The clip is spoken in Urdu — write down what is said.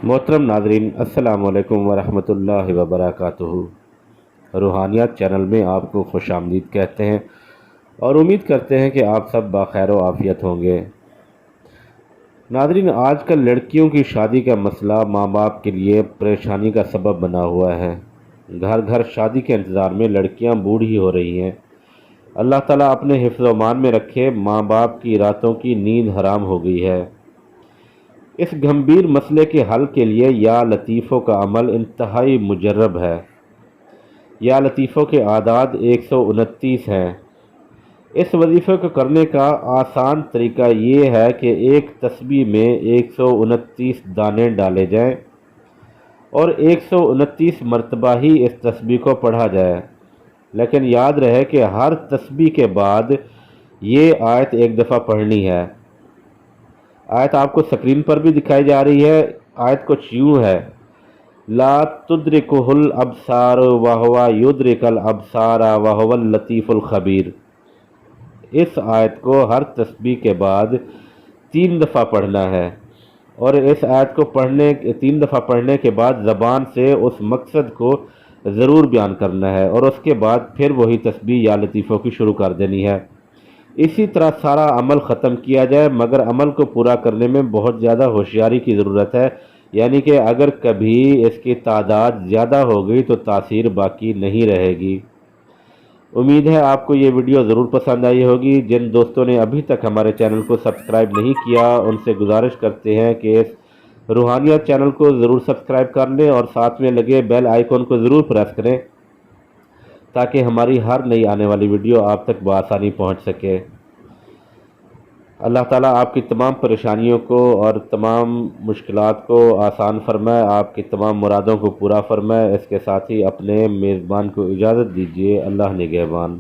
محترم ناظرین، السلام علیکم ورحمۃ اللہ وبرکاتہ۔ روحانیات چینل میں آپ کو خوش آمدید کہتے ہیں اور امید کرتے ہیں کہ آپ سب بخیر و عافیت ہوں گے۔ ناظرین، آج کل لڑکیوں کی شادی کا مسئلہ ماں باپ کے لیے پریشانی کا سبب بنا ہوا ہے۔ گھر گھر شادی کے انتظار میں لڑکیاں بوڑھی ہو رہی ہیں۔ اللہ تعالیٰ اپنے حفظ و امان میں رکھے، ماں باپ کی راتوں کی نیند حرام ہو گئی ہے۔ اس گھمبیر مسئلے کے حل کے لیے یا لطیفوں کا عمل انتہائی مجرب ہے۔ یا لطیفوں کے اعداد 129 ہیں۔ اس وظیفے کو کرنے کا آسان طریقہ یہ ہے کہ ایک تسبیح میں 129 دانے ڈالے جائیں اور 129 مرتبہ ہی اس تسبیح کو پڑھا جائے، لیکن یاد رہے کہ ہر تسبیح کے بعد یہ آیت ایک دفعہ پڑھنی ہے۔ آیت آپ کو سکرین پر بھی دکھائی جا رہی ہے۔ آیت کچھ یوں ہے: لا تدرکہ الابصار وہو یدرک الابصار وہو اللطیف الخبیر۔ اس آیت کو ہر تسبیح کے بعد 3 دفعہ پڑھنا ہے، اور اس آیت کو 3 دفعہ پڑھنے کے بعد زبان سے اس مقصد کو ضرور بیان کرنا ہے، اور اس کے بعد پھر وہی تسبیح یا لطیفوں کی شروع کر دینی ہے۔ اسی طرح سارا عمل ختم کیا جائے، مگر عمل کو پورا کرنے میں بہت زیادہ ہوشیاری کی ضرورت ہے، یعنی کہ اگر کبھی اس کی تعداد زیادہ ہو گئی تو تاثیر باقی نہیں رہے گی۔ امید ہے آپ کو یہ ویڈیو ضرور پسند آئی ہوگی۔ جن دوستوں نے ابھی تک ہمارے چینل کو سبسکرائب نہیں کیا، ان سے گزارش کرتے ہیں کہ اس روحانیات چینل کو ضرور سبسکرائب کر لیں اور ساتھ میں لگے بیل آئیکن کو ضرور پریس کریں تاکہ ہماری ہر نئی آنے والی ویڈیو آپ تک بآسانی پہنچ سکے۔ اللہ تعالیٰ آپ کی تمام پریشانیوں کو اور تمام مشکلات کو آسان فرمائے، آپ کی تمام مرادوں کو پورا فرمائے۔ اس کے ساتھ ہی اپنے میزبان کو اجازت دیجیے۔ اللہ نگہبان۔